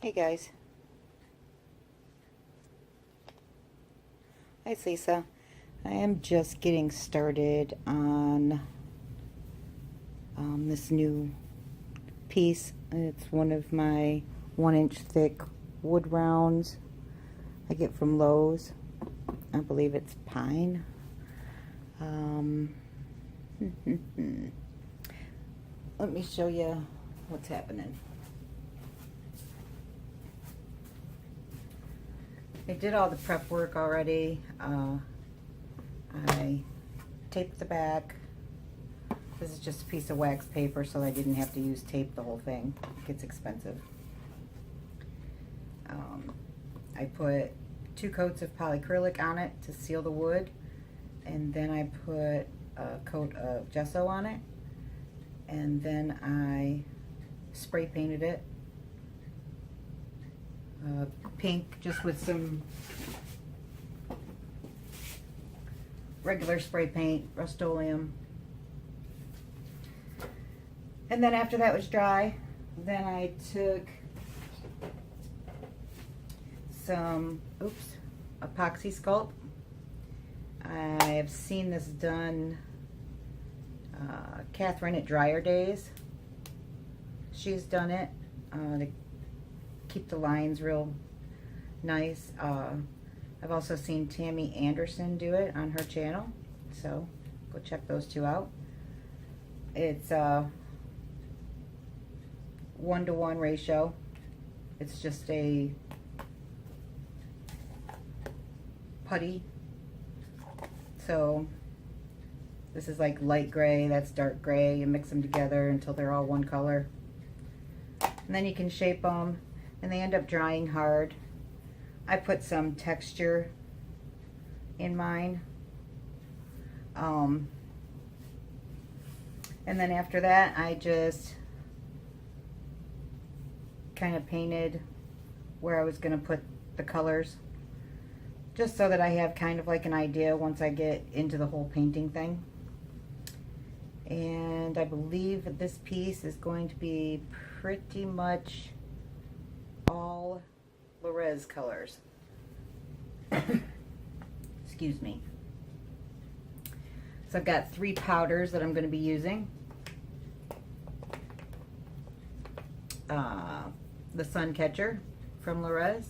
Hey guys. Hi, it's Lisa. I am just getting started on this new piece. It's one of my 1-inch thick wood rounds I get from Lowe's. I believe it's pine. Let me show you what's happening. I did all the prep work already. I taped the back. This is just a piece of wax paper, so I didn't have to use tape the whole thing. It gets expensive. I put 2 coats of polyacrylic on it to seal the wood, and then I put a coat of gesso on it, and then I spray painted it pink, just with some regular spray paint, Rust-Oleum. And then after that was dry, then I took some Apoxie Sculpt. I have seen this done, Catherine at Dryer Days. She's done it to keep the lines real nice. I've also seen Tammy Anderson do it on her channel, so go check those two out. It's 1-to-1 ratio. It's just a putty. So this is like light gray, that's dark gray. You mix them together until they're all one color. And then you can shape them, and they end up drying hard. I put some texture in mine. And then after that, I just kind of painted where I was going to put the colors, just so that I have kind of like an idea once I get into the whole painting thing. And I believe that this piece is going to be pretty much all Resin colors. Excuse me. So I've got 3 powders that I'm going to be using. The Sun Catcher from Resin,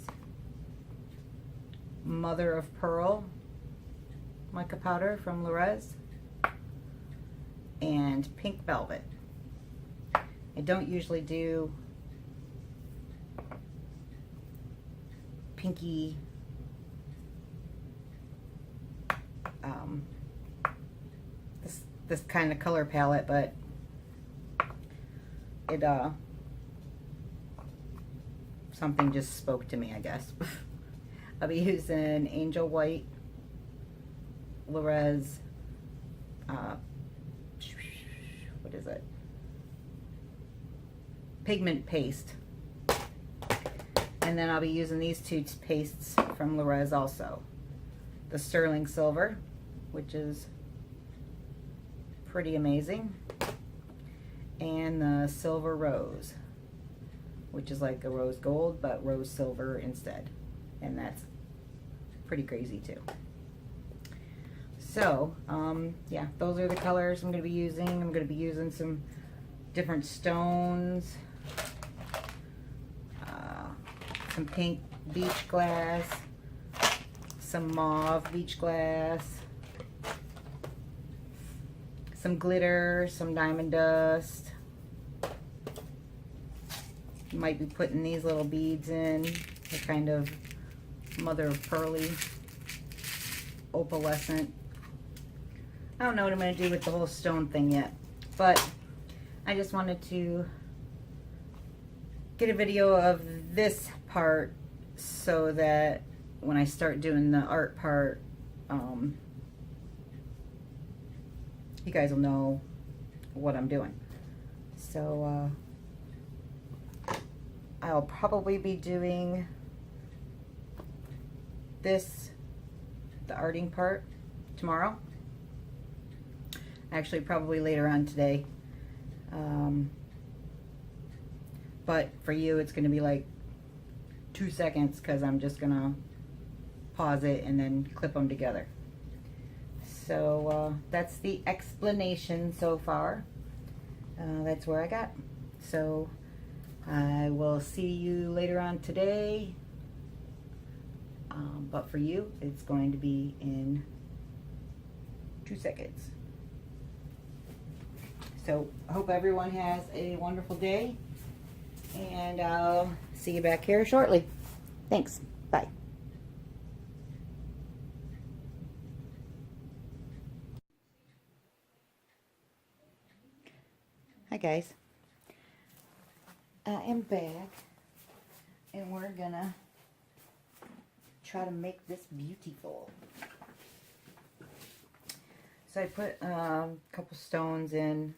Mother of Pearl mica powder from Resin, and Pink Velvet. I don't usually do pinky this kind of color palette, but it something just spoke to me, I guess. I'll be using Angel White, Resin, what is it? Pigment paste. And then I'll be using these 2 pastes from Resin also. The Sterling Silver, which is pretty amazing, and the Silver Rose, which is like a rose gold but rose silver instead, and that's pretty crazy too. So yeah, those are the colors I'm going to be using. I'm going to be using some different stones, some pink beach glass, some mauve beach glass, some glitter, some diamond dust. Might be putting these little beads in. They're kind of mother of pearly, opalescent. I don't know what I'm going to do with the whole stone thing yet, but I just wanted to get a video of this part so that when I start doing the art part, you guys will know what I'm doing. So I'll probably be doing this, the arting part, tomorrow. Actually, probably later on today. But for you, it's going to be like 2 seconds because I'm just gonna pause it and then clip them together. So that's the explanation so far. That's where I got. So I will see you later on today. But for you, it's going to be in 2 seconds. So I hope everyone has a wonderful day, and I'll see you back here shortly. Thanks. Bye. Hi guys. I am back, and we're gonna try to make this beautiful. So I put a couple stones in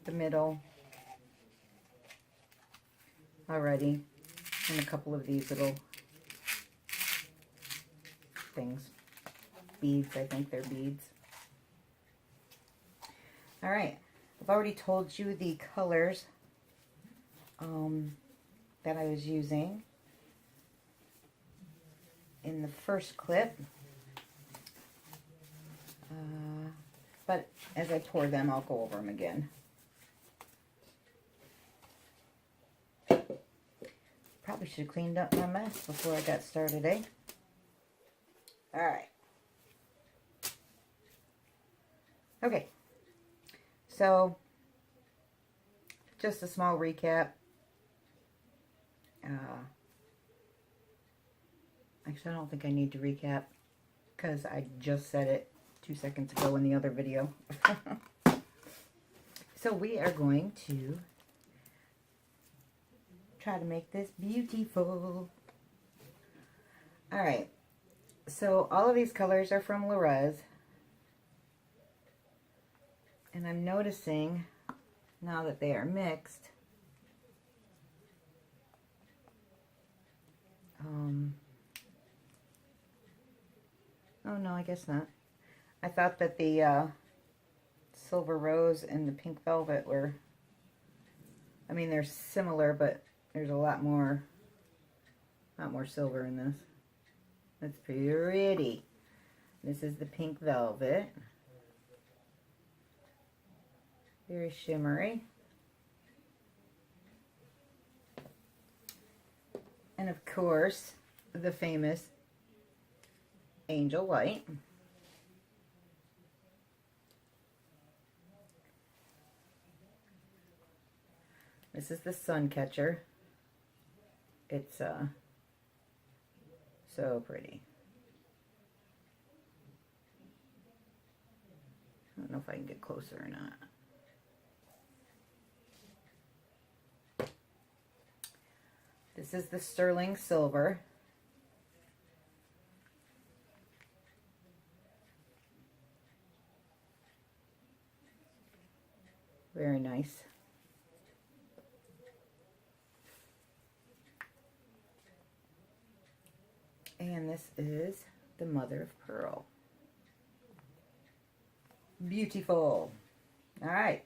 the middle already, and a couple of these little things, beads. I think they're beads. All right, I've already told you the colors that I was using in the first clip, but as I pour them, I'll go over them again. Probably should have cleaned up my mess before I got started, eh? All right. Okay. So, just a small recap. Actually, I don't think I need to recap because I just said it 2 seconds ago in the other video. So we are going to try to make this beautiful. All right. So all of these colors are from Resin. And I'm noticing now that they are mixed, oh no, I guess not. I thought that the silver rose and the pink velvet were, I mean, they're similar, but there's a lot more silver in this. That's pretty. This is the pink velvet. Very shimmery. And of course, the famous Angel White. This is the Sun Catcher. It's so pretty. I don't know if I can get closer or not. This is the Sterling Silver. Very nice. And this is the Mother of Pearl. Beautiful. All right.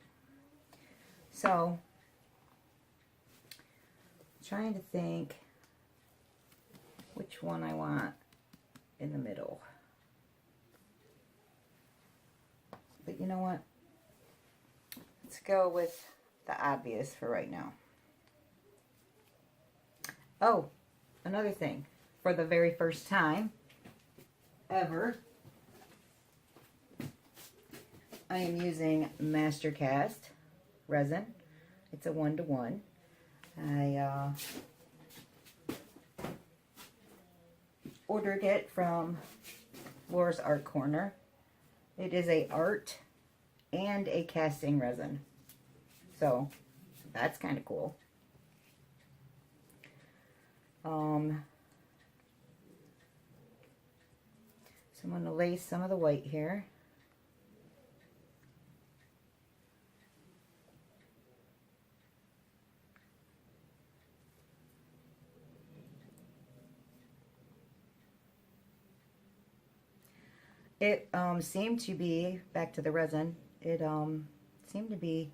So, trying to think which one I want in the middle. But you know what? Let's go with the obvious for right now. Oh, another thing. For the very first time ever, I am using Mastercast resin. It's a 1-to-1. I ordered it from Laura's Art Corner. It is a art and a casting resin. So that's kind of cool. So I'm going to lace some of the white here. It seemed to be, back to the resin, it seemed to be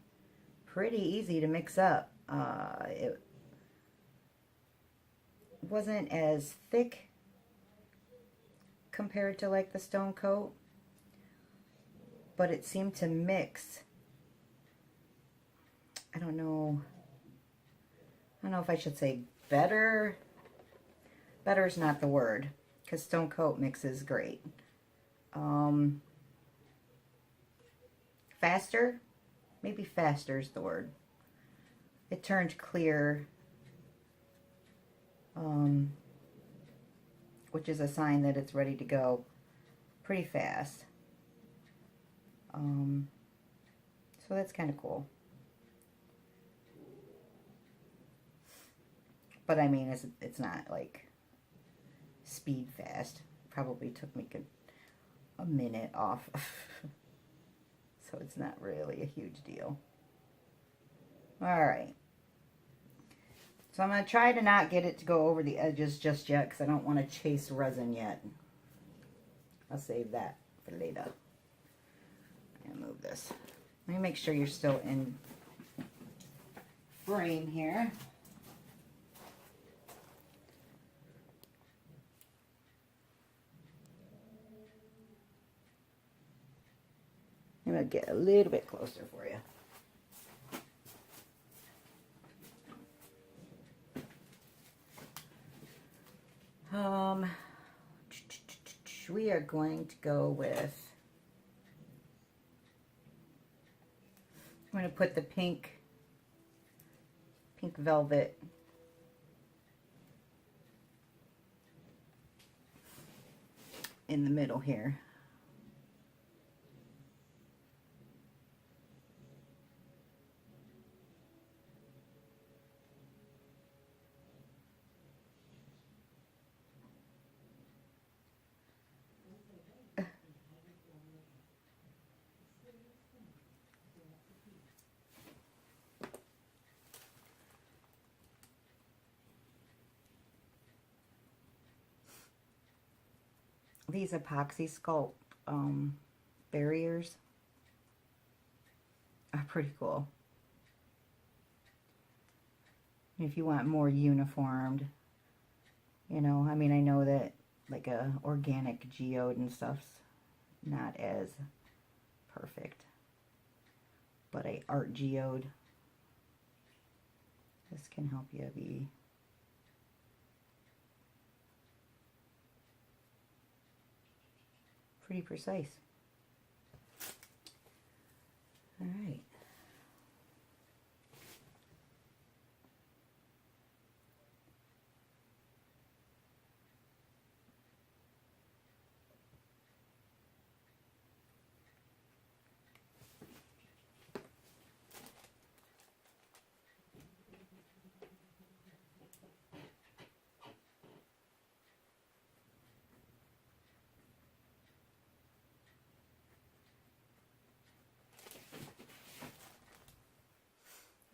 pretty easy to mix up. wasn't as thick compared to like the stone coat, but it seemed to mix. I don't know if I should say better. Better is not the word, because stone coat mixes great. Faster? Maybe faster is the word. It turned clear, which is a sign that it's ready to go pretty fast. So that's kind of cool. But I mean, it's not like speed fast. Probably took me a minute off. So it's not really a huge deal. Alright. So I'm going to try to not get it to go over the edges just yet, because I don't want to chase resin yet. I'll save that for later. I'm going to move this. Let me make sure you're still in frame here. I'm going to get a little bit closer for you. We are going to go with, I'm going to put the pink velvet in the middle here. These Apoxie Sculpt barriers are pretty cool. If you want more uniformed, you know, I mean, I know that like a organic geode and stuff's not as perfect, but a art geode, this can help you be pretty precise. All right.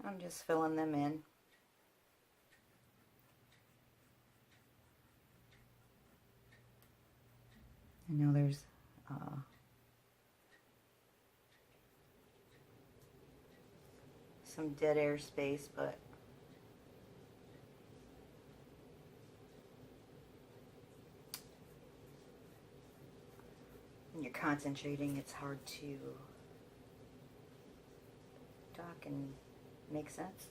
I'm just filling them in. I know there's some dead air space, but when you're concentrating, it's hard to talk and make sense.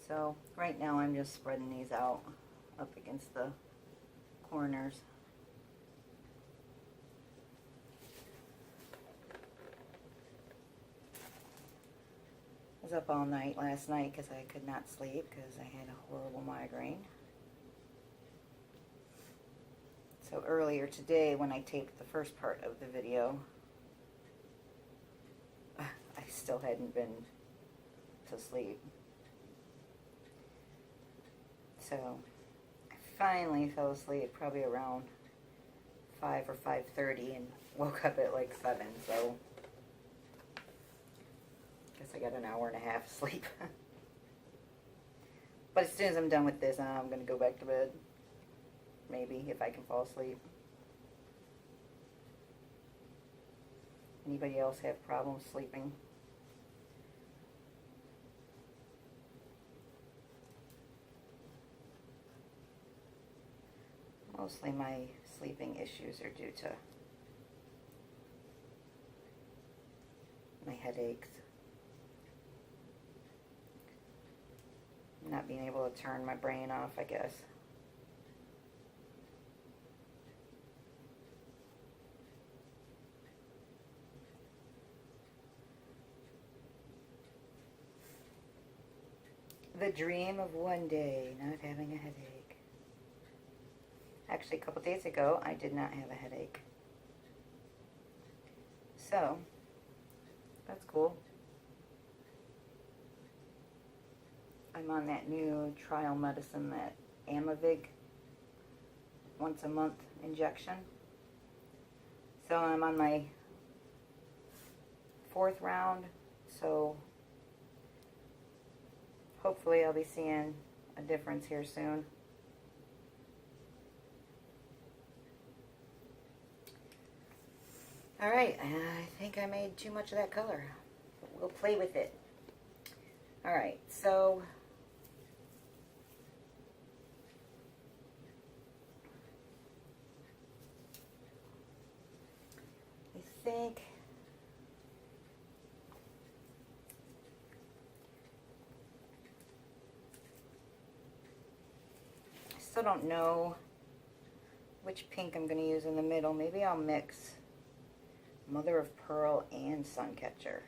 So right now I'm just spreading these out up against the corners. I was up all night last night because I could not sleep because I had a horrible migraine. So earlier today when I taped the first part of the video, I still hadn't been to sleep. So I finally fell asleep probably around 5 or 5:30 and woke up at like 7, so I guess I got an hour and a half of sleep. But as soon as I'm done with this, I'm going to go back to bed. Maybe, if I can fall asleep. Anybody else have problems sleeping? Mostly my sleeping issues are due to my headaches. Not being able to turn my brain off, I guess. The dream of one day not having a headache. Actually, a couple days ago, I did not have a headache. So, that's cool. I'm on that new trial medicine, that Amavig, once a month injection. So I'm on my 4th round, so hopefully I'll be seeing a difference here soon. Alright, I think I made too much of that color, but we'll play with it. Alright, so I think I still don't know which pink I'm going to use in the middle. Maybe I'll mix Mother of Pearl and Suncatcher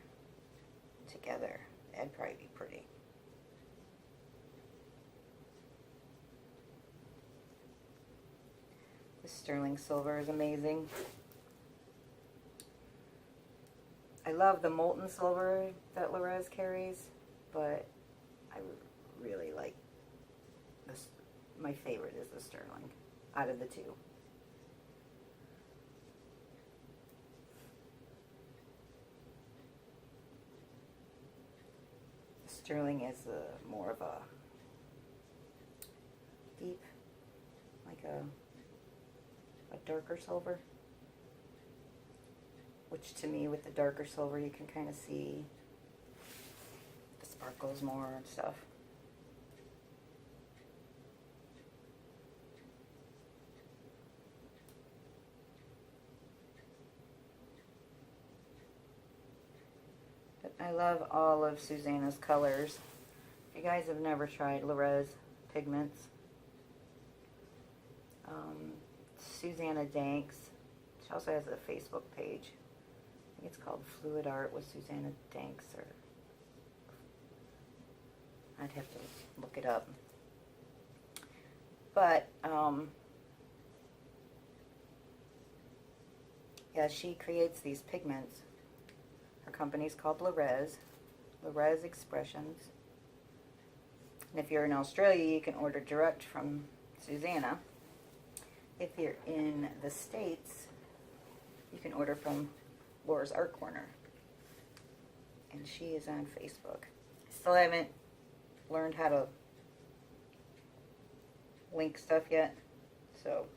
together. That'd probably be pretty. The sterling silver is amazing. I love the molten silver that Lorez carries, but I really like this. My favorite is the sterling out of the two. Sterling is more of a deep, like a darker silver, which to me, with the darker silver, you can kind of see the sparkles more and stuff. I love all of Susanna's colors. If you guys have never tried Lorez Pigments, Susanna Danks, she also has a Facebook page. I think it's called Fluid Art with Susanna Danks, or I'd have to look it up. But, yeah, she creates these pigments. Her company's called Lorez Expressions. And if you're in Australia, you can order direct from Susanna. If you're in the States, you can order from Laura's Art Corner. And she is on Facebook. Still haven't learned how to link stuff yet. So,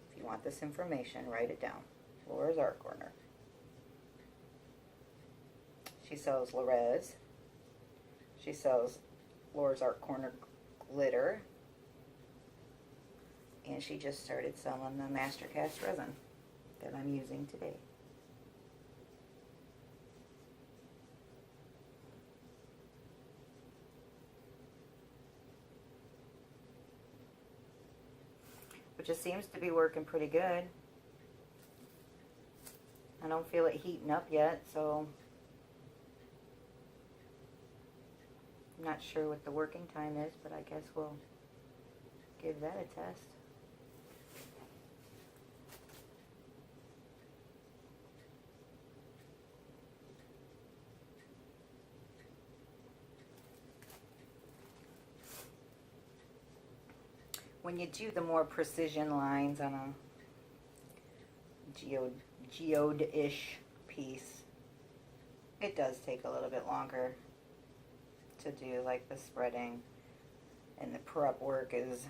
if you want this information, write it down. Laura's Art Corner. She sells Lorez. She sells Laura's Art Corner glitter. And she just started selling the Mastercast resin that I'm using today. Which just seems to be working pretty good. I don't feel it heating up yet, so I'm not sure what the working time is, but I guess we'll give that a test. When you do the more precision lines on a Geode-ish piece, it does take a little bit longer to do, like the spreading, and the prep work is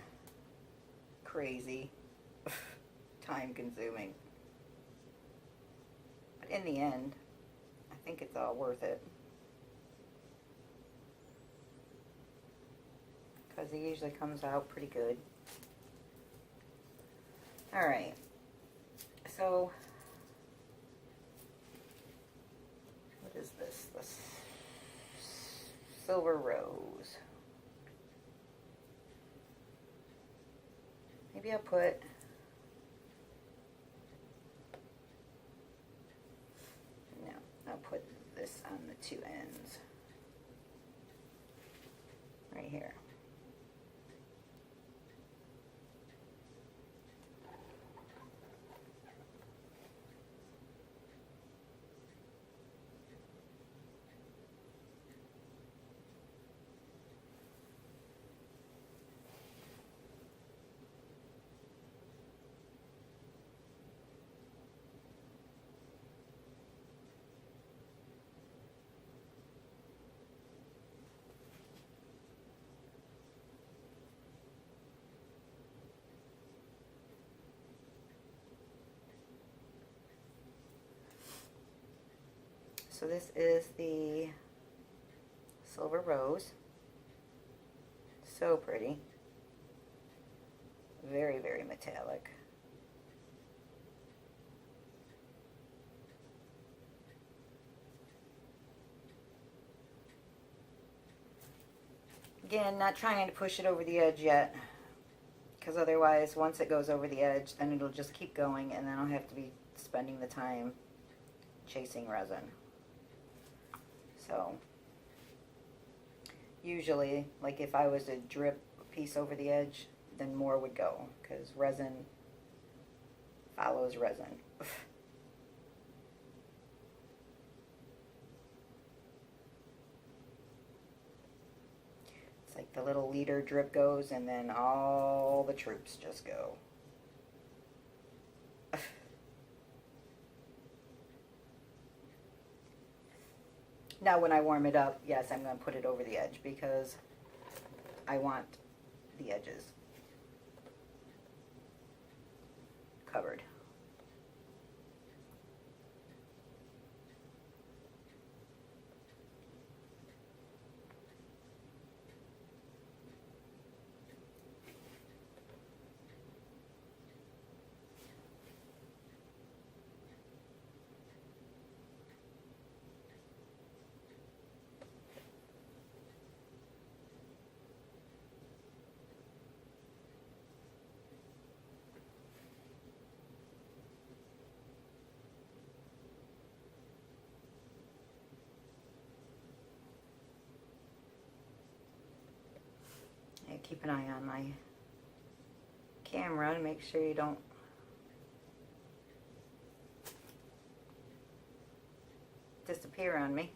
crazy, time consuming. But in the end, I think it's all worth it. because it usually comes out pretty good. Alright, so what is this? This silver rose. Maybe I'll put I'll put this on the two ends right here. So this is the silver rose. So pretty. Very, very metallic. Again, not trying to push it over the edge yet, because otherwise once it goes over the edge, then it'll just keep going, and then I'll have to be spending the time chasing resin. So usually, like if I was to drip a piece over the edge, then more would go, because resin follows resin. It's like the little liter drip goes, and then all the troops just go. Now when I warm it up, yes, I'm going to put it over the edge because I want the edges covered. Keep an eye on my camera to make sure you don't disappear on me.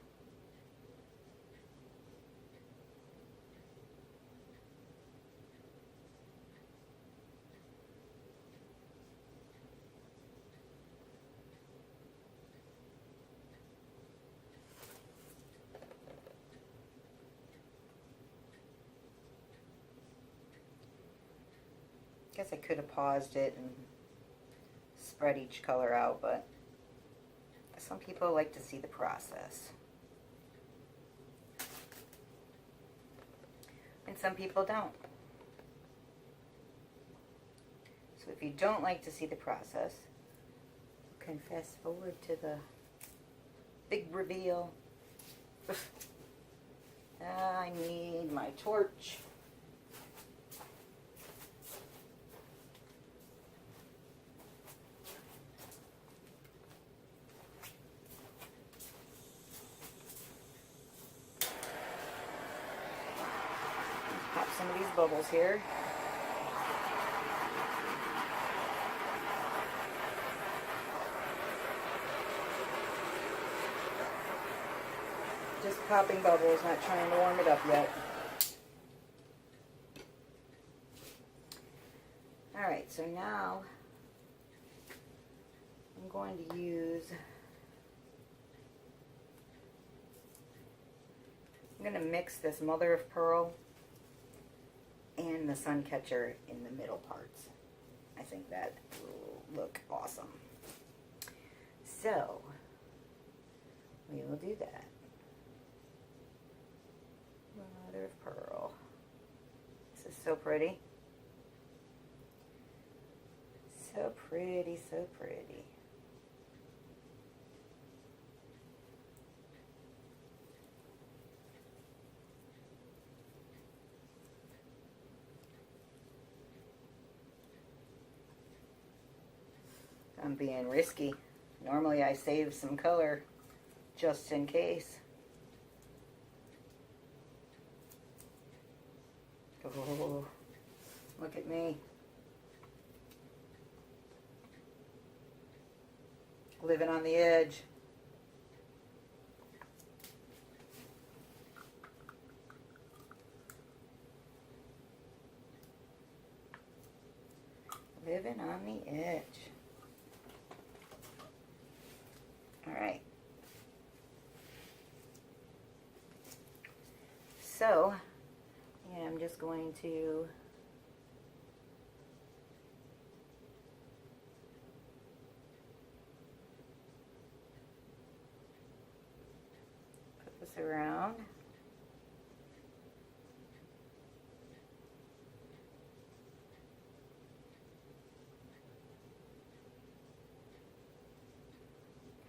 Guess I could have paused it and spread each color out, but some people like to see the process. And some people don't. So if you don't like to see the process, you can fast forward to the big reveal. I need my torch. Pop some of these bubbles here. Just popping bubbles, not trying to warm it up yet. Alright, so now I'm going to use, I'm going to mix this mother of pearl and the sun catcher in the middle parts. I think that will look awesome. So, we will do that. Mother of pearl. so pretty. So pretty, so pretty. I'm being risky. Normally I save some color just in case. Oh, look at me. Living on the edge. Living on the edge. All right. So, yeah, I'm just going to put this around.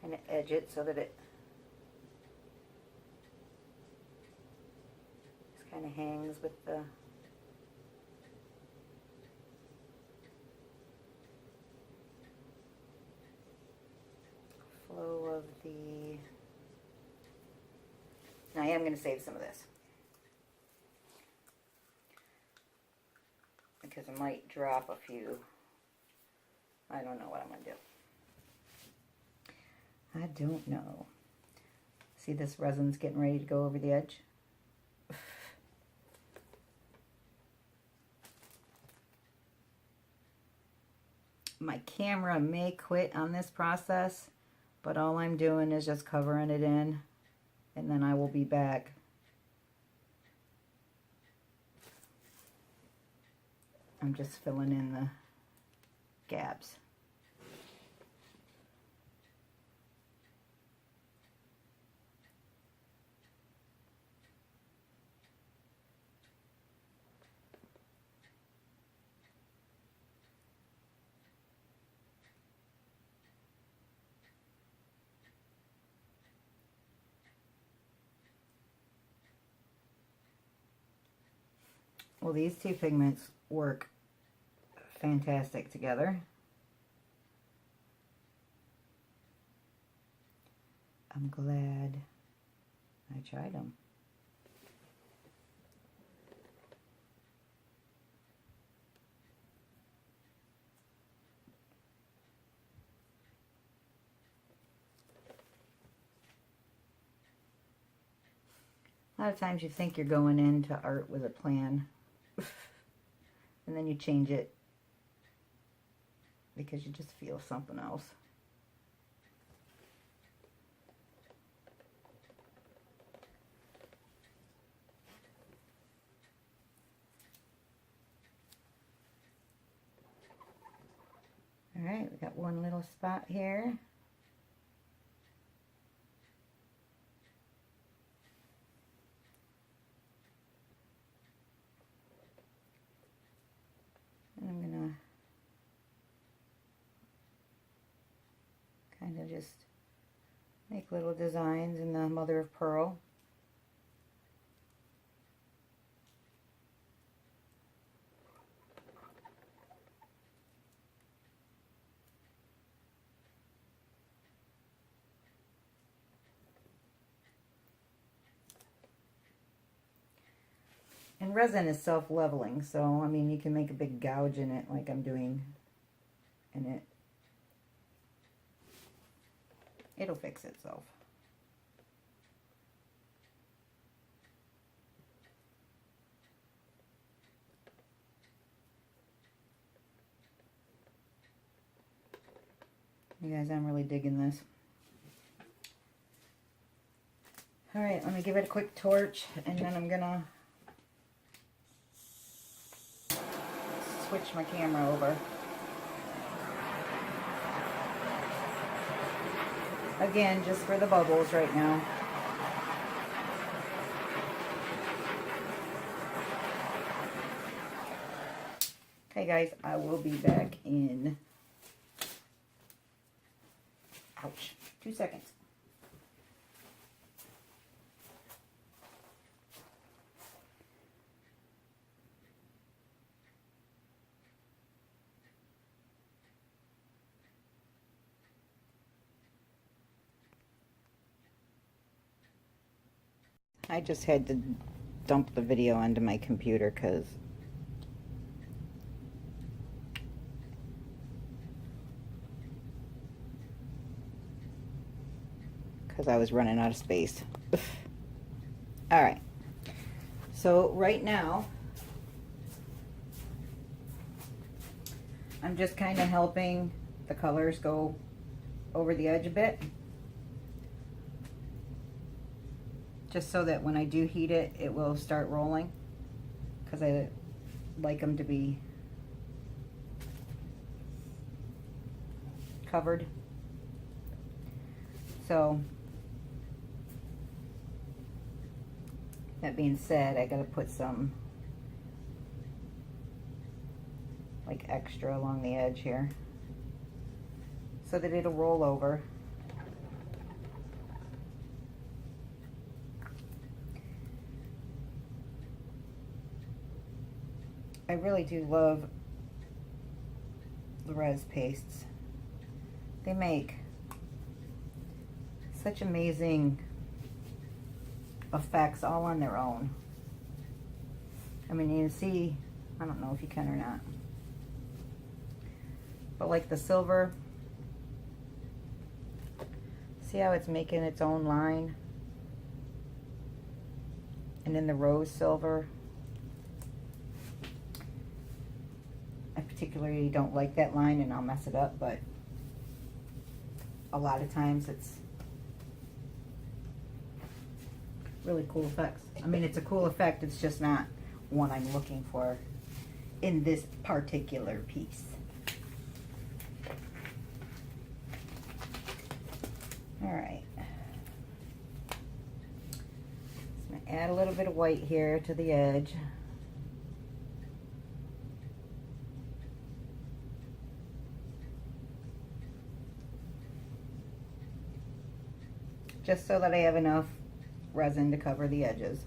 Kind of edge it so that it just kind of hangs with the flow of the... Now I am going to save some of this because I might drop a few. I don't know what I'm going to do. I don't know. See, this resin's getting ready to go over the edge. My camera may quit on this process, but all I'm doing is just covering it in, and then I will be back. I'm just filling in the gaps. Well, these two pigments work fantastic together. I'm glad I tried them. A lot of times you think you're going into art with a plan, and then you change it because you just feel something else. All right, we got one little spot here. And I'm gonna kind of just make little designs in the mother of pearl. And resin is self-leveling, so I mean you can make a big gouge in it like I'm doing in it. It'll fix itself. You guys, I'm really digging this. Alright, let me give it a quick torch, and then I'm gonna switch my camera over. Again, just for the bubbles right now. Okay guys, I will be back in, ouch, 2 seconds. I just had to dump the video onto my computer because I was running out of space. All right, so right now I'm just kind of helping the colors go over the edge a bit, just so that when I do heat it, it will start rolling, because I like them to be covered. So that being said, I gotta put some like extra along the edge here so that it'll roll over. I really do love the res pastes. They make such amazing effects all on their own. I mean, you can see, I don't know if you can or not, but like the silver, see how it's making its own line? And then the rose silver, I particularly don't like that line and I'll mess it up, but a lot of times it's really cool effects. I mean, it's a cool effect, it's just not one I'm looking for in this particular piece. All right. So I'm gonna add a little bit of white here to the edge. Just so that I have enough resin to cover the edges.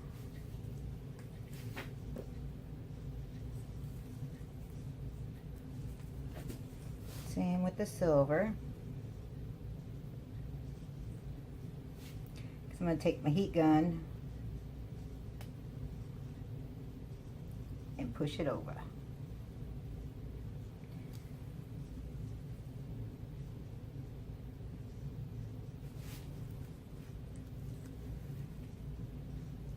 Same with the silver. I'm going to take my heat gun and push it over.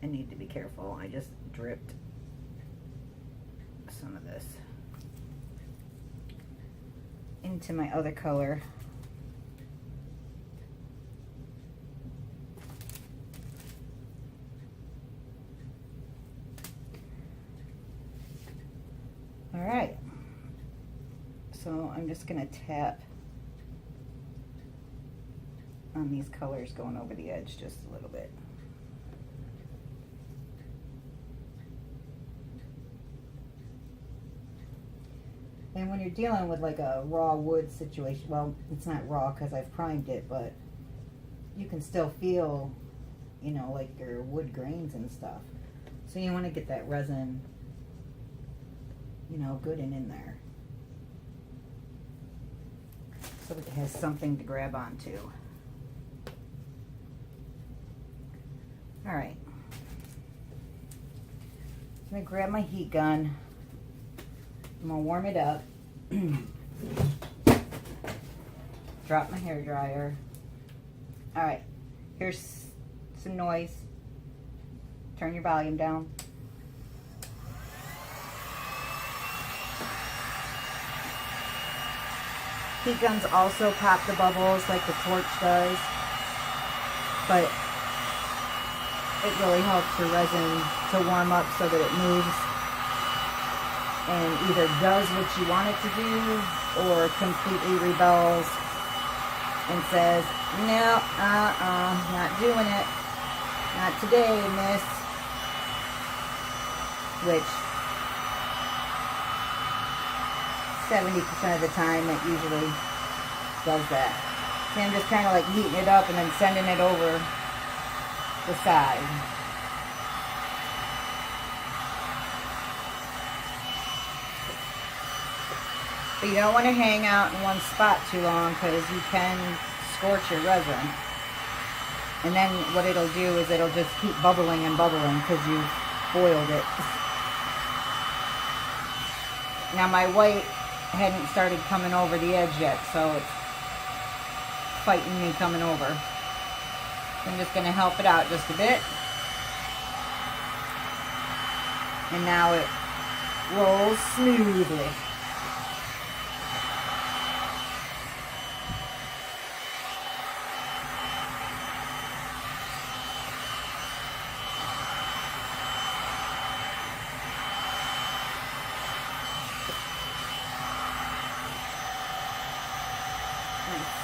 I need to be careful. I just dripped some of this into my other color. All right, so I'm just gonna tap on these colors going over the edge just a little bit. And when you're dealing with like a raw wood situation, well, it's not raw because I've primed it, but you can still feel, you know, like your wood grains and stuff. So you want to get that resin, you know, good and in there, so that it has something to grab onto. All right, I'm gonna grab my heat gun. I'm gonna warm it up. Drop my hair dryer. All right, here's some noise. Turn your volume down. Heat guns also pop the bubbles like the torch does, but it really helps your resin to warm up so that it moves and either does what you want it to do or completely rebels and says, no, not doing it. Not today, miss. Which 70% of the time it usually does that. See, I'm just kind of like heating it up and then sending it over the side. But you don't want to hang out in one spot too long because you can scorch your resin. And then what it'll do is it'll just keep bubbling and bubbling because you've boiled it. Now my white hadn't started coming over the edge yet, so it's fighting me coming over. I'm just going to help it out just a bit. And now it rolls smoothly.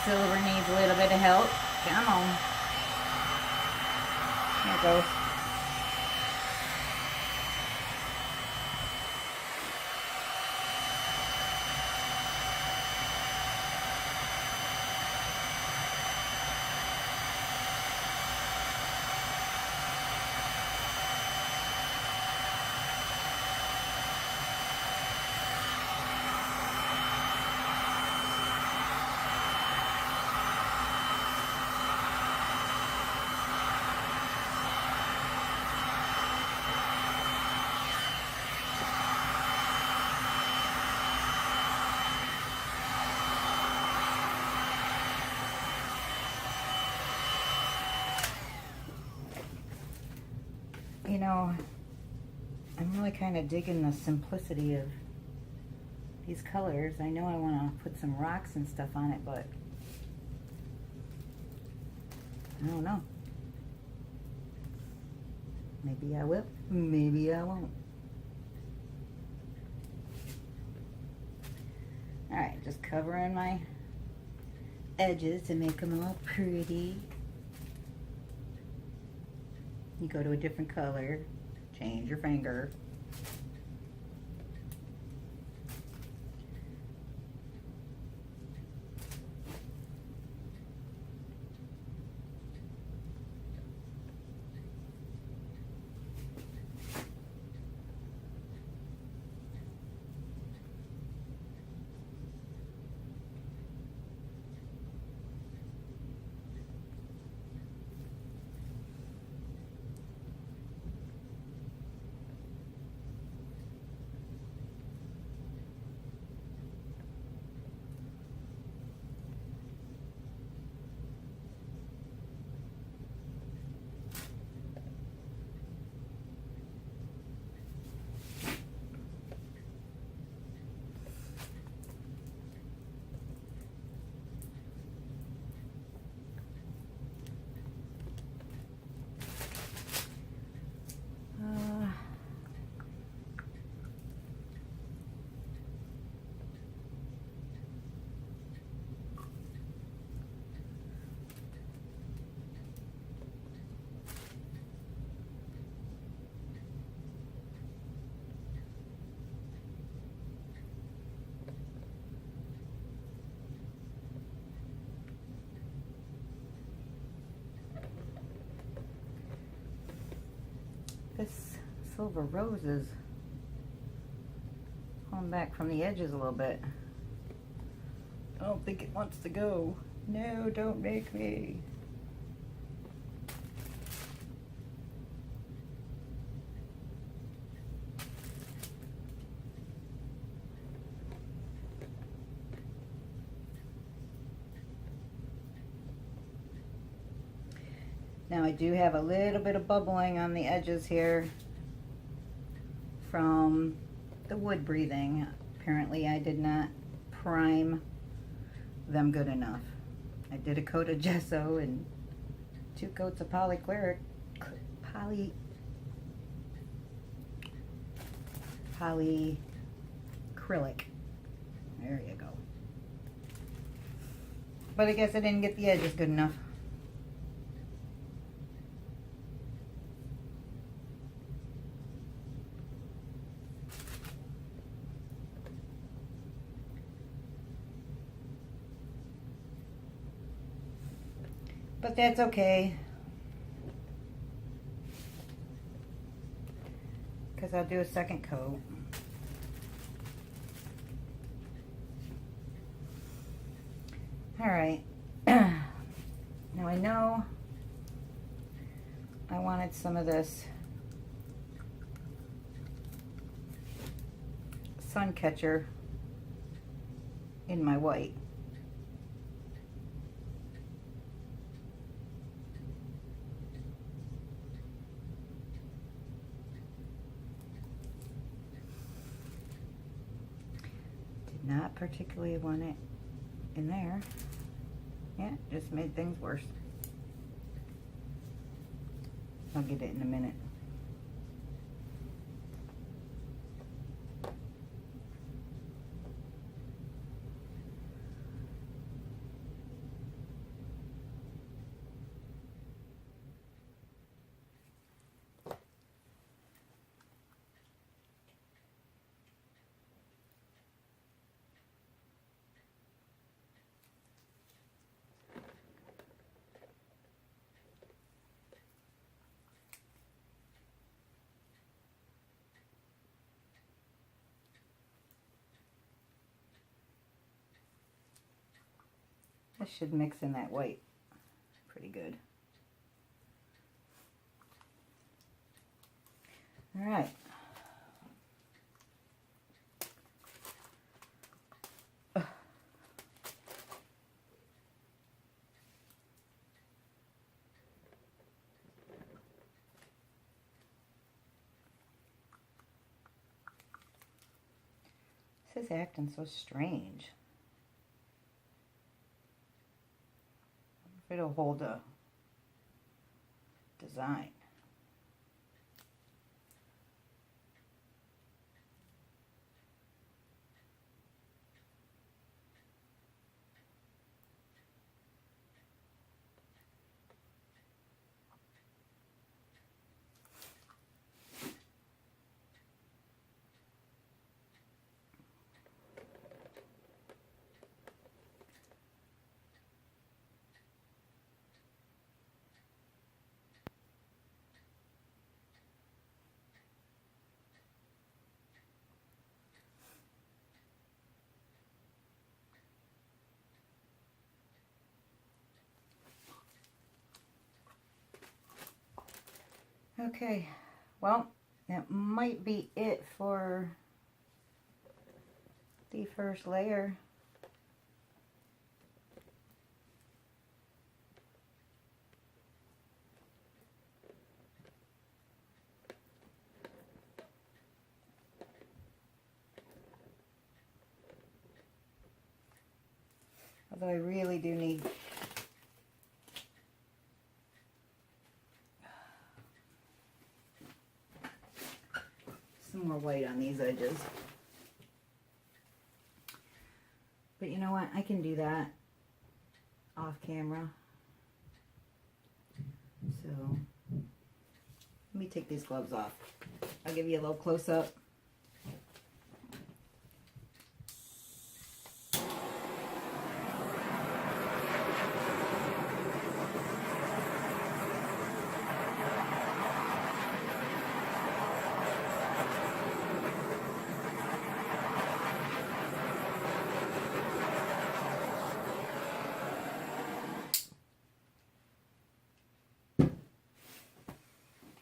Silver needs a little bit of help. Come on. There it goes. You know, I'm really kind of digging the simplicity of these colors. I know I want to put some rocks and stuff on it, but I don't know. Maybe I will, maybe I won't. Alright, just covering my edges to make them all pretty. You go to a different color, change your finger. This silver rose is pulling back from the edges a little bit. I don't think it wants to go. No, don't make me. Now I do have a little bit of bubbling on the edges here from the wood breathing. Apparently I did not prime them good enough. I did a coat of gesso and 2 coats of polyacrylic. There you go. But I guess I didn't get the edges good enough. But that's okay, because I'll do a second coat. All right. Now I know I wanted some of this sun catcher in my white. Did not particularly want it in there. Yeah, just made things worse. I'll get it in a minute. This should mix in that white pretty good. All right. This is acting so strange. It'll hold a design. Okay, well, that might be it for the first layer. Although I really do need some more white on these edges. But you know what? I can do that off camera. So let me take these gloves off. I'll give you a little close up.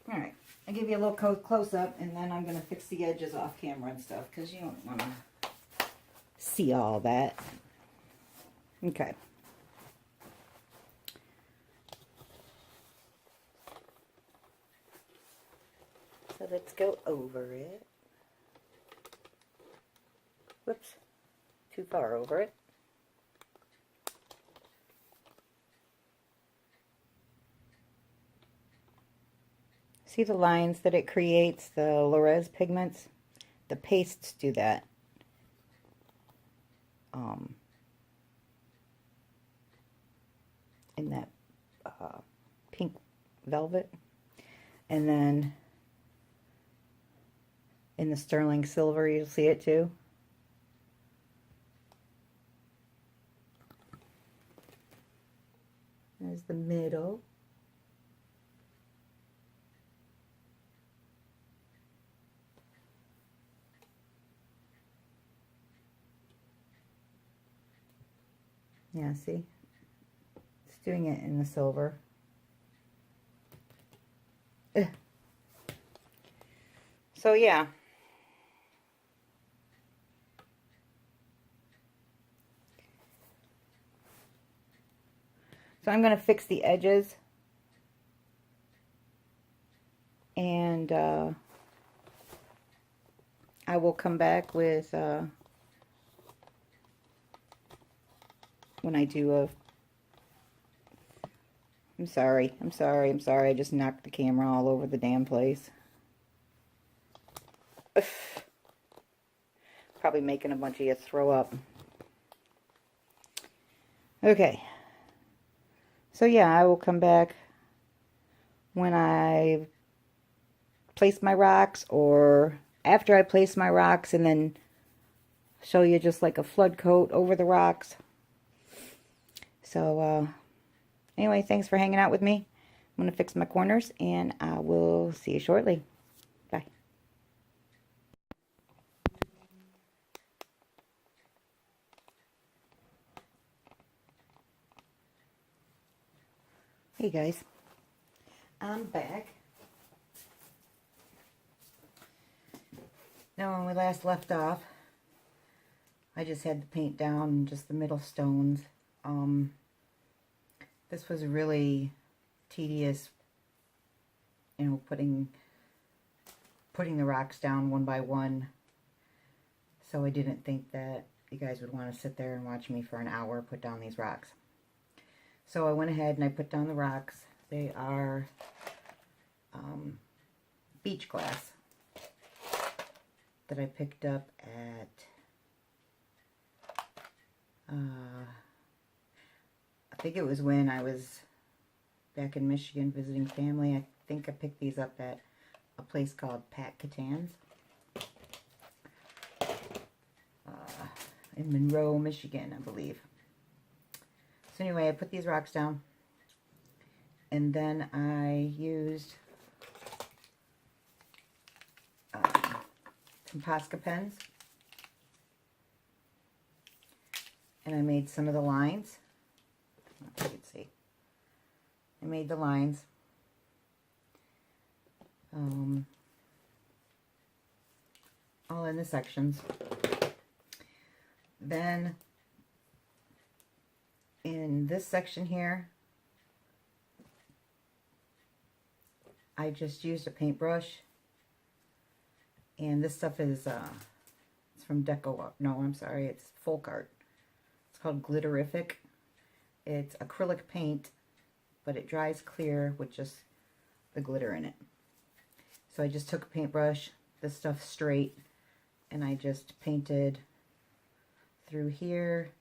Alright, I'll give you a little close up and then I'm going to fix the edges off camera and stuff because you don't want to see all that. Okay. So let's go over it. Whoops, too far over it. See the lines that it creates, the Lorenz pigments? The pastes do that. In that pink velvet. And then in the sterling silver, you'll see it too. There's the middle. Yeah, see? It's doing it in the silver. Ugh. So yeah. So I'm going to fix the edges. And I will come back with when I do a... I'm sorry. I just knocked the camera all over the damn place. Ugh. Probably making a bunch of you throw up. Okay. So yeah, I will come back when I place my rocks, or after I place my rocks, and then show you just like a flood coat over the rocks. So anyway, thanks for hanging out with me. I'm going to fix my corners, and I will see you shortly. Bye. Hey guys, I'm back. Now when we last left off, I just had the paint down just the middle stones. This was really tedious, you know, putting the rocks down one by one. So I didn't think that you guys would want to sit there and watch me for an hour put down these rocks. So I went ahead and I put down the rocks. They are beach glass that I picked up at I think it was when I was back in Michigan visiting family. I think I picked these up at a place called Pat Catan's in Monroe, Michigan, I believe. So anyway, I put these rocks down, and then I used some Posca pens, and I made some of the lines. I don't know if you can see. I made the lines. All in the sections. Then in this section here, I just used a paintbrush, and this stuff is it's from Deco. No, I'm sorry, it's Folk Art. It's called Glitterific. It's acrylic paint, but it dries clear with just the glitter in it. So I just took a paintbrush, this stuff straight, and I just painted through here,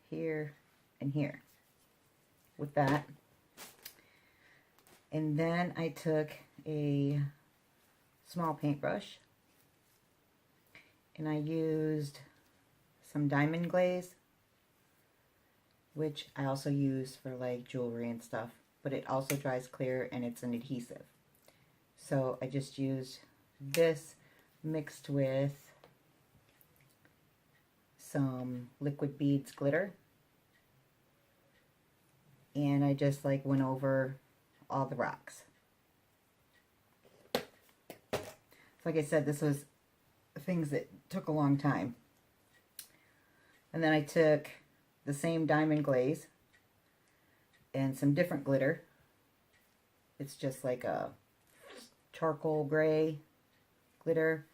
here, and here with that. And then I took a small paintbrush and I used some diamond glaze, which I also use for like jewelry and stuff, but it also dries clear and it's an adhesive. So I just used this mixed with some liquid beads glitter, and I just like went over all the rocks. Like I said, this was things that took a long time. And then I took the same diamond glaze and some different glitter. It's just like a charcoal gray glitter,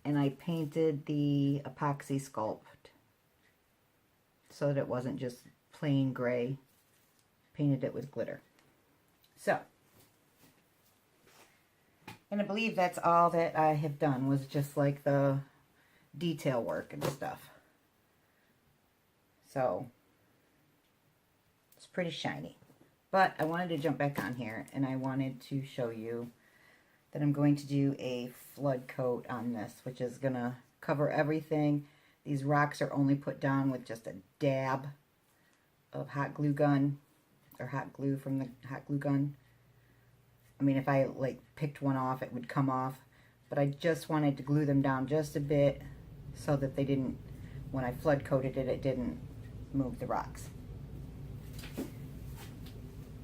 and I painted the Apoxie Sculpt so that it wasn't just plain gray. Painted it with glitter. So, and I believe that's all that I have done, was just like the detail work and stuff. So, it's pretty shiny. But I wanted to jump back on here, and I wanted to show you that I'm going to do a flood coat on this, which is going to cover everything. These rocks are only put down with just a dab of hot glue gun, or hot glue from the hot glue gun. I mean, if I like picked one off, it would come off, but I just wanted to glue them down just a bit so that they didn't, when I flood coated it, it didn't move the rocks.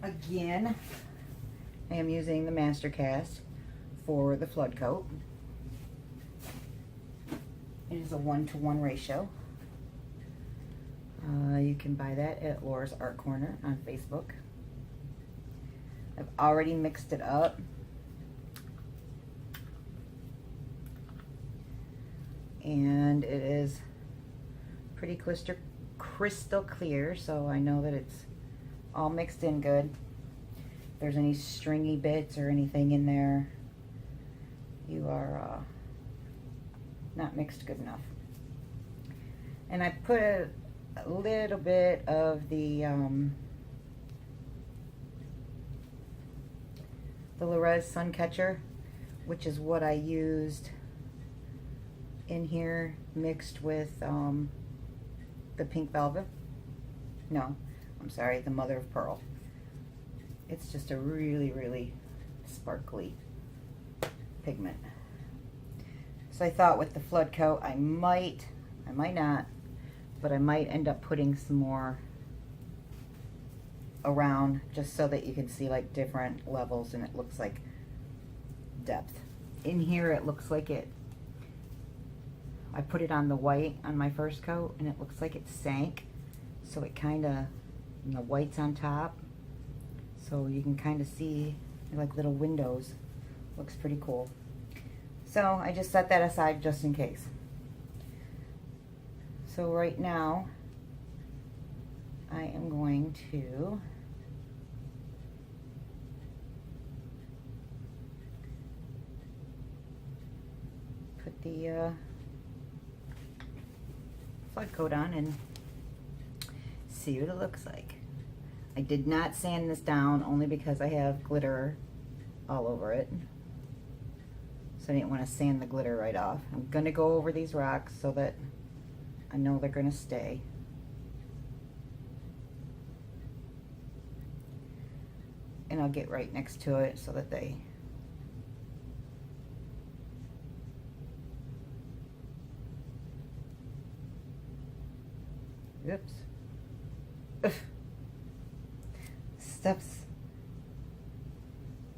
Again, I am using the Mastercast for the flood coat. It is a 1-to-1 ratio. You can buy that at Laura's Art Corner on Facebook. I've already mixed it up. And it is pretty crystal clear, so I know that it's all mixed in good. If there's any stringy bits or anything in there, you are not mixed good enough. And I put a little bit of the Resin sun catcher, which is what I used in here, mixed with the pink velvet. No, I'm sorry, the mother of pearl. It's just a really, really sparkly pigment. So I thought with the flood coat, I might not, but I might end up putting some more around just so that you can see like different levels and it looks like depth. In here it looks like I put it on the white on my first coat and it looks like it sank, so it kind of, and the white's on top, so you can kind of see like little windows. Looks pretty cool. So I just set that aside just in case. So right now I am going to put the flood coat on and see what it looks like. I did not sand this down only because I have glitter all over it. So I didn't want to sand the glitter right off. I'm going to go over these rocks so that I know they're going to stay. And I'll get right next to it so that they oops. Ugh. Stuff's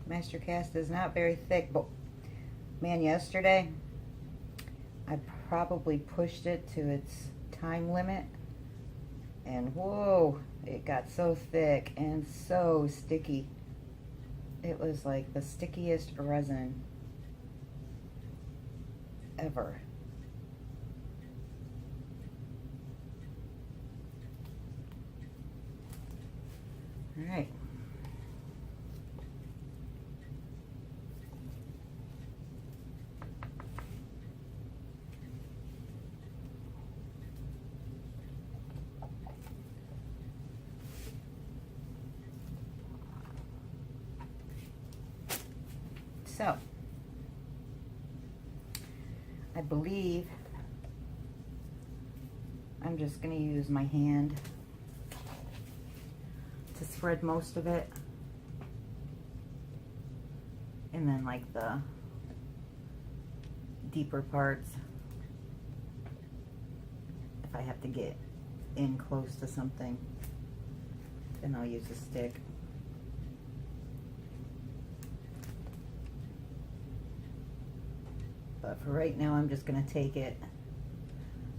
Mastercast is not very thick, but man, yesterday I probably pushed it to its time limit, and whoa, it got so thick and so sticky. It was like the stickiest resin ever. All right. So, I believe I'm just going to use my hand to spread most of it, and then like the deeper parts, if I have to get in close to something, then I'll use a stick. But for right now, I'm just going to take it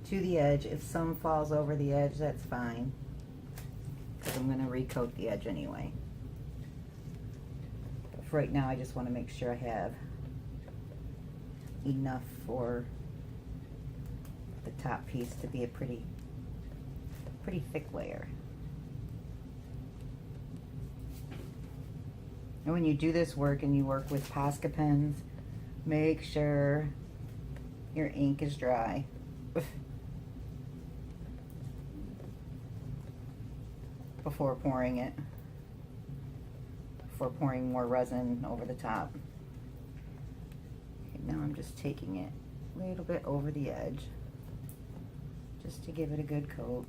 to the edge. If some falls over the edge, that's fine, because I'm going to recoat the edge anyway. But for right now, I just want to make sure I have enough for the top piece to be a pretty thick layer. And when you do this work and you work with Posca pens, make sure your ink is dry. Before pouring it. Before pouring more resin over the top. Okay, now I'm just taking it a little bit over the edge, just to give it a good coat.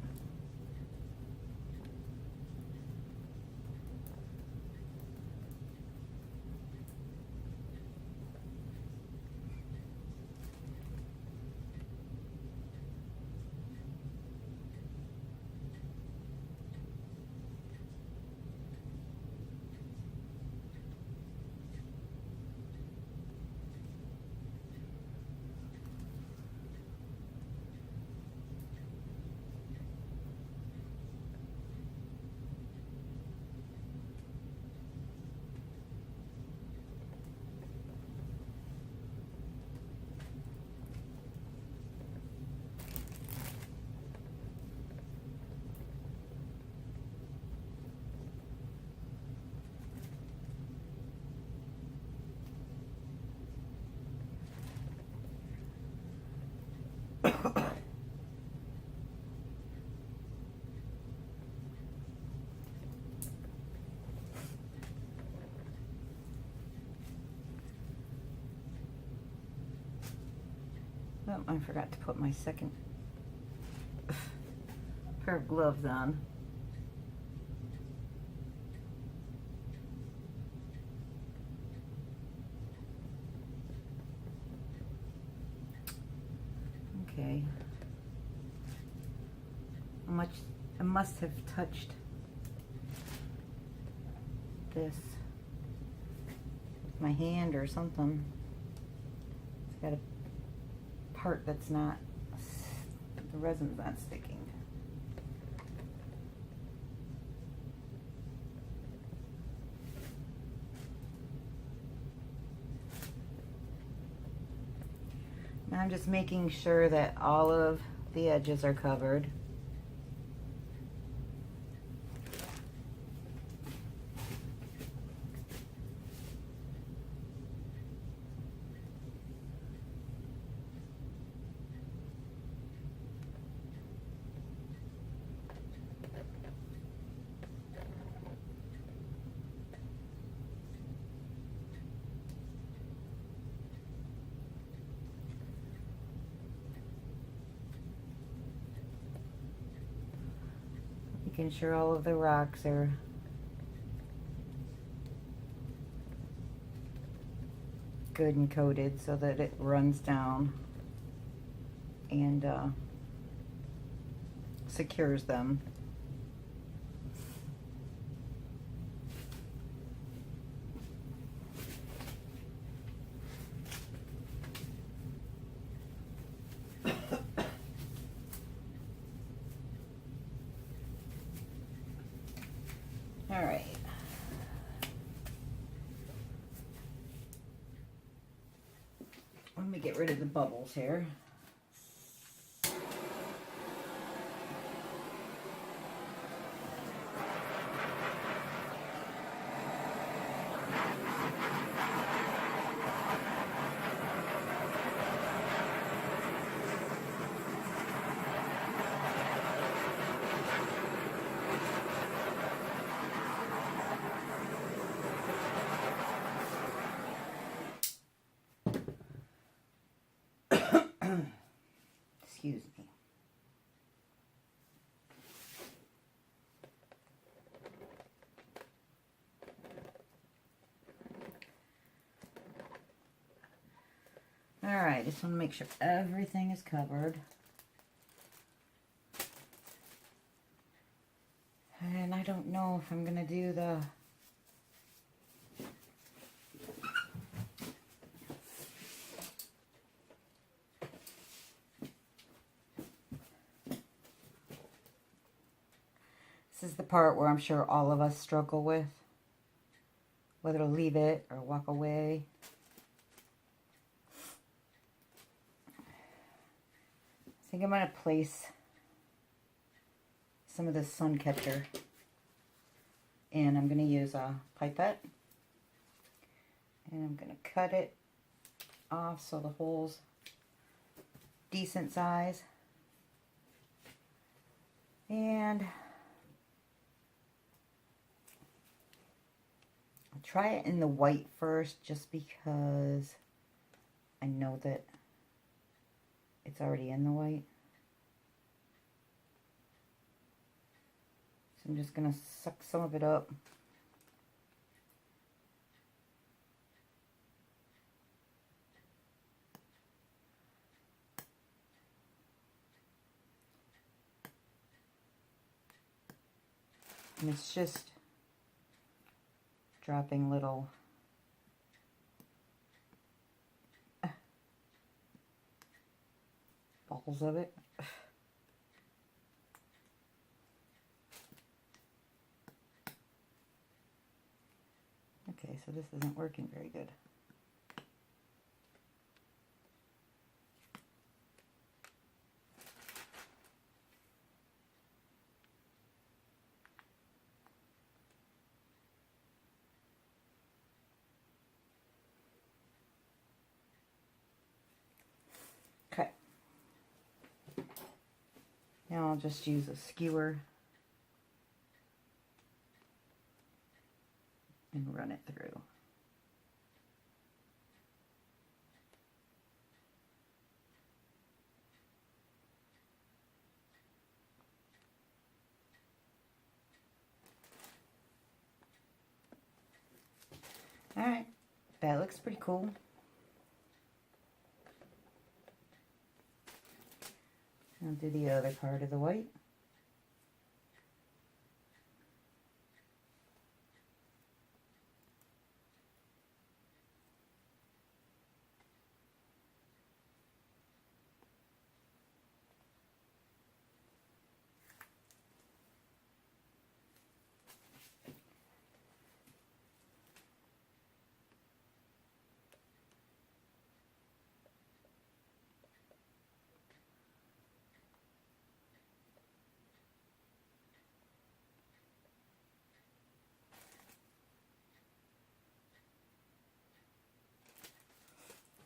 Oh, I forgot to put my second pair of gloves on. Okay. How much I must have touched this with my hand or something. It's got a part that's not, the resin's not sticking. Now I'm just making sure that all of the edges are covered. Making sure all of the rocks are good and coated so that it runs down and secures them. All right. Let me get rid of the bubbles here. Excuse me. All right, just want to make sure everything is covered. And I don't know if I'm going to do the This is the part where I'm sure all of us struggle with, whether to leave it or walk away. I think I'm going to place some of this sun catcher, and I'm going to use a pipette, and I'm going to cut it off so the hole's decent size, and I'll try it in the white first just because I know that it's already in the white. So I'm just going to suck some of it up. And it's just dropping little balls of it. Okay, so this isn't working very good. Okay. Now I'll just use a skewer and run it through. Alright, that looks pretty cool. I'll do the other part of the white.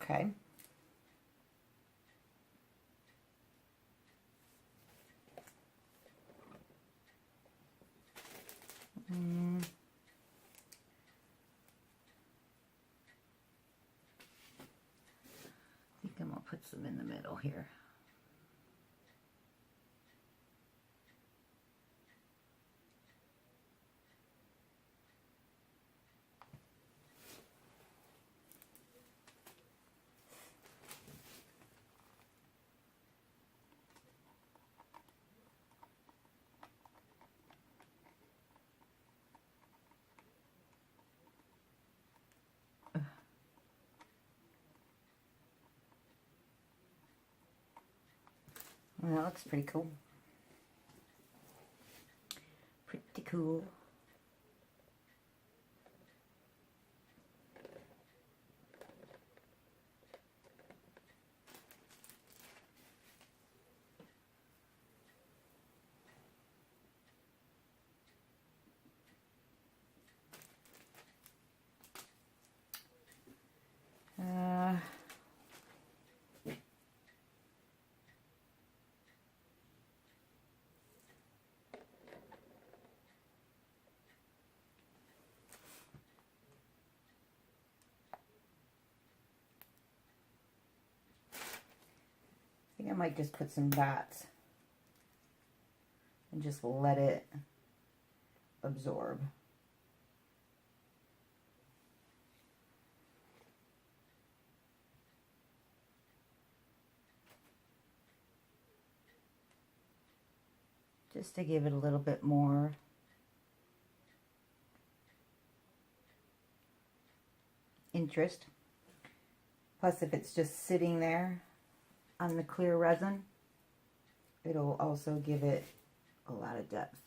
Okay. I think I'm going to put some in the middle here. Well, that looks pretty cool. Pretty cool. I think I might just put some dots and just let it absorb. Just to give it a little bit more interest. Plus, if it's just sitting there on the clear resin, it'll also give it a lot of depth.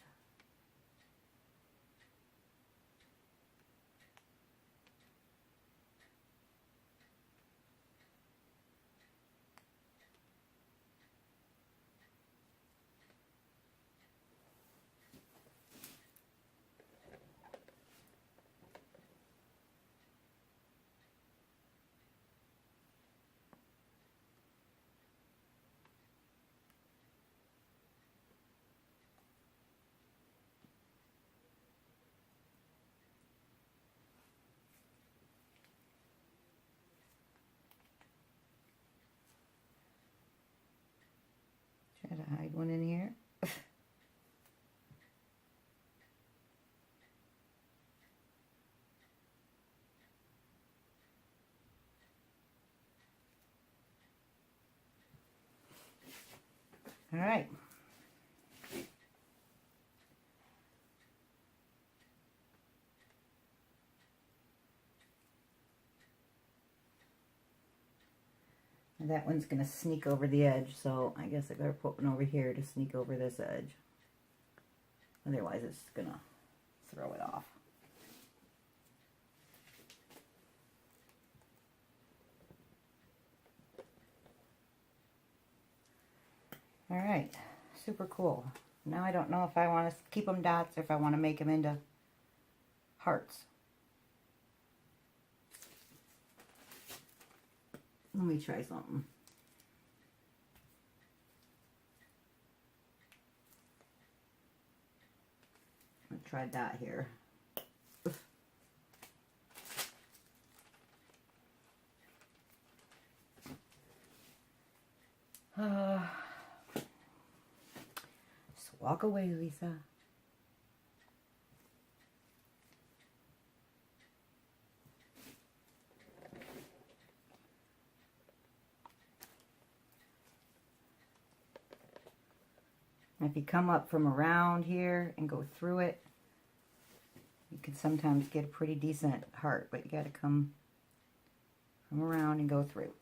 Try to hide one in here. All right. And that one's going to sneak over the edge, so I guess I better put one over here to sneak over this edge. Otherwise it's going to throw it off. All right, super cool. Now I don't know if I want to keep them dots or if I want to make them into hearts. Let me try something. I'm going to try that here. Just walk away, Lisa. And if you come up from around here and go through it, you can sometimes get a pretty decent heart, but you got to come from around and go through.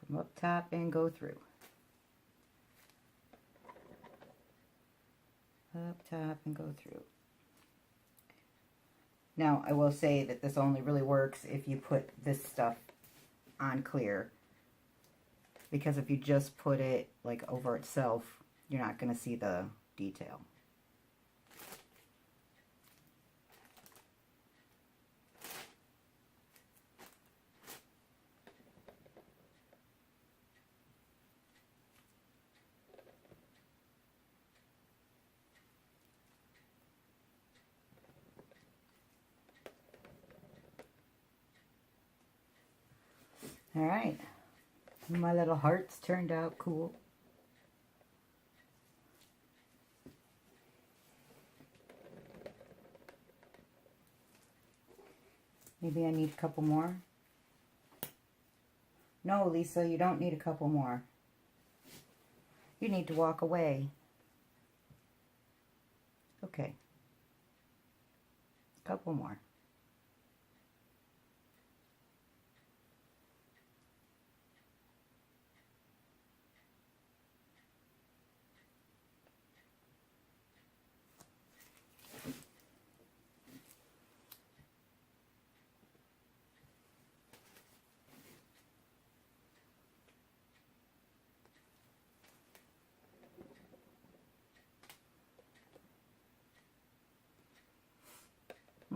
From up top and go through. Up top and go through. Now, I will say that this only really works if you put this stuff on clear. Because if you just put it like over itself, you're not going to see the detail. All right, my little hearts turned out cool. Maybe I need a couple more. No, Lisa, you don't need a couple more. You need to walk away. Okay. A couple more.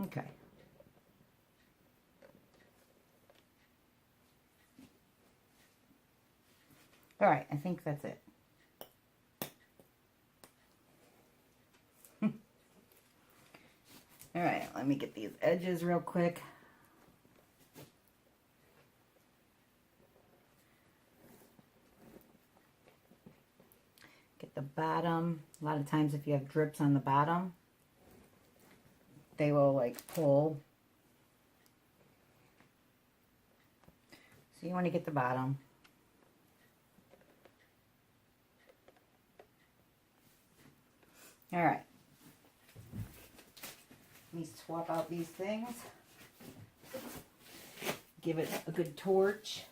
Okay. All right, I think that's it. All right, let me get these edges real quick. Get the bottom. A lot of times if you have drips on the bottom, they will like pull. So you want to get the bottom. All right. Let me swap out these things. Give it a good torch.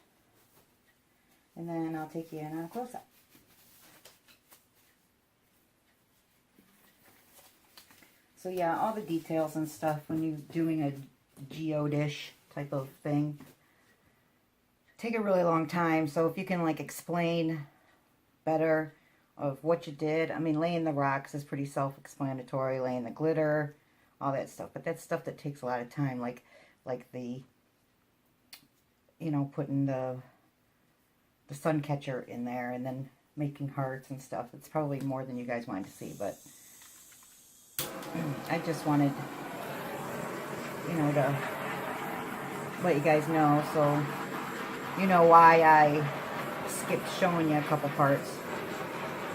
And then I'll take you in on a close-up. So yeah, all the details and stuff when you're doing a geode-ish type of thing take a really long time. So if you can like explain better of what you did. I mean, laying the rocks is pretty self-explanatory. Laying the glitter, all that stuff. But that's stuff that takes a lot of time. Like the, you know, putting the sun catcher in there and then making hearts and stuff. It's probably more than you guys wanted to see, but I just wanted, you know, to let you guys know, so you know why I skipped showing you a couple parts.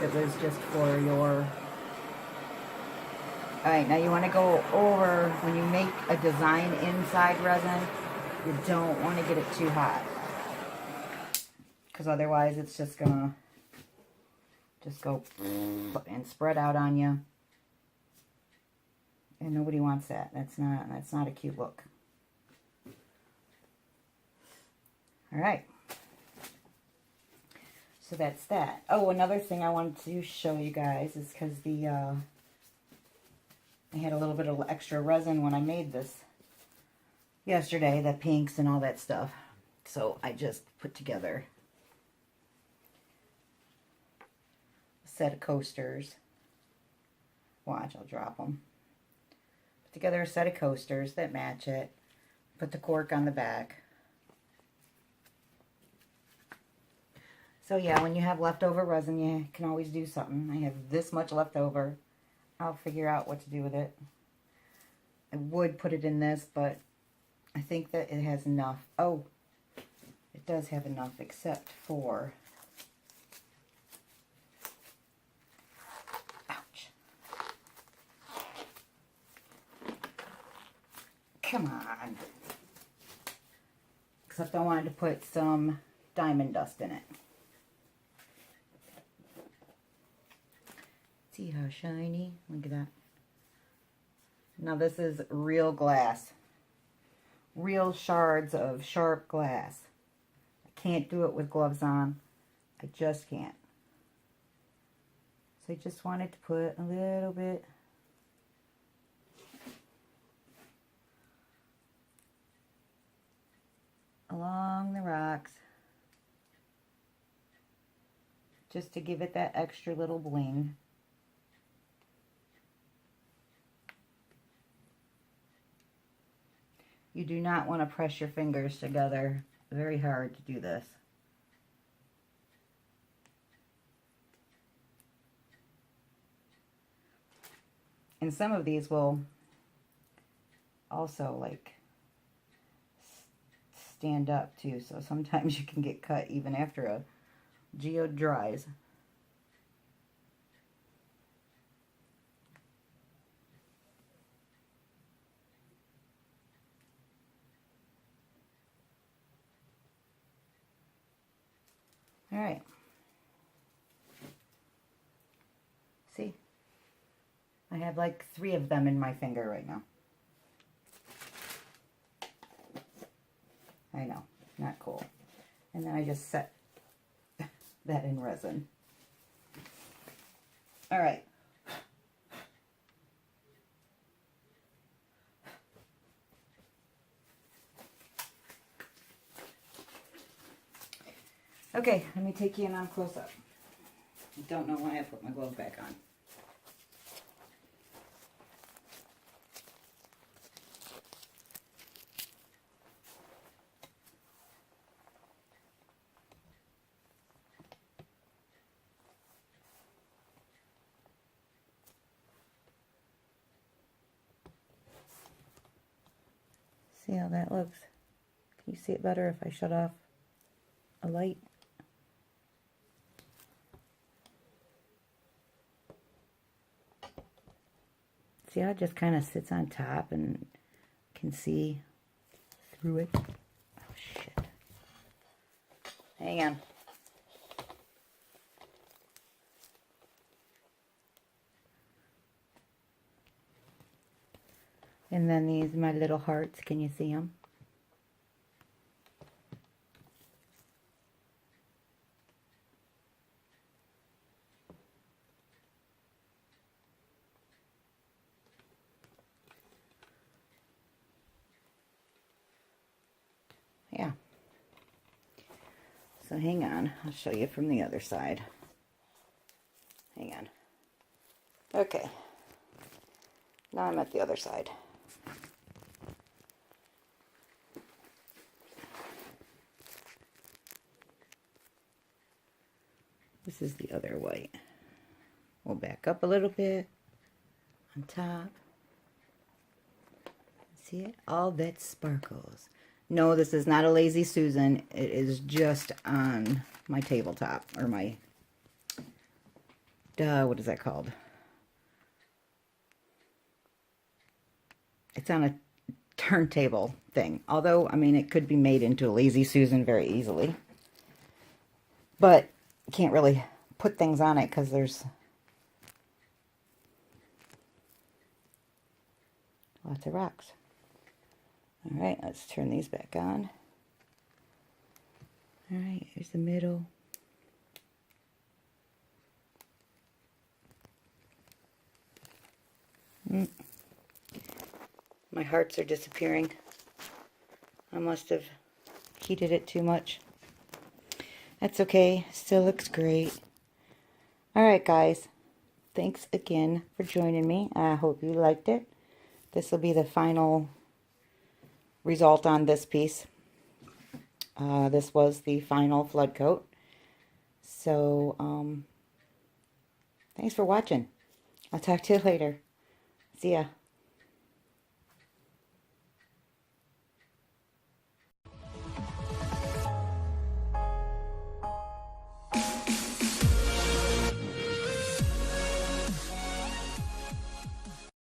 It was just for your... Alright, now you want to go over, when you make a design inside resin, you don't want to get it too hot. Because otherwise it's just going to just go and spread out on you. And nobody wants that. That's not a cute look. Alright. So that's that. Oh, another thing I wanted to show you guys is because I had a little bit of extra resin when I made this yesterday, the pinks and all that stuff. So I just put together a set of coasters. Watch, I'll drop them. Put together a set of coasters that match it. Put the cork on the back. So yeah, when you have leftover resin, you can always do something. I have this much left over. I'll figure out what to do with it. I would put it in this, but I think that it has enough. Oh, it does have enough, except for... Ouch. Come on. Except I wanted to put some diamond dust in it. See how shiny? Look at that. Now this is real glass. Real shards of sharp glass. I can't do it with gloves on. I just can't. So I just wanted to put a little bit along the rocks, just to give it that extra little bling. You do not want to press your fingers together very hard to do this. And some of these will also like stand up too, so sometimes you can get cut even after a geode dries. All right. See? I have like 3 of them in my finger right now. I know, not cool. And then I just set that in resin. All right. Okay, let me take you in on close up. I don't know why I put my glove back on. See how that looks? Can you see it better if I shut off a light? See how it just kind of sits on top and can see through it? Oh, shit. Hang on. And then these, my little hearts, can you see them? Yeah. So hang on, I'll show you from the other side. Hang on. Okay. Now I'm at the other side. This is the other white. We'll back up a little bit on top. See it? All that sparkles. No, this is not a Lazy Susan. It is just on my tabletop, or my, what is that called? It's on a turntable thing. Although, I mean, it could be made into a Lazy Susan very easily. But you can't really put things on it because there's lots of rocks. All right, let's turn these back on. All right, here's the middle. My hearts are disappearing. I must have heated it too much. That's okay, still looks great. All right, guys, thanks again for joining me. I hope you liked it. This will be the final result on this piece. This was the final flood coat. So, thanks for watching. I'll talk to you later. See ya.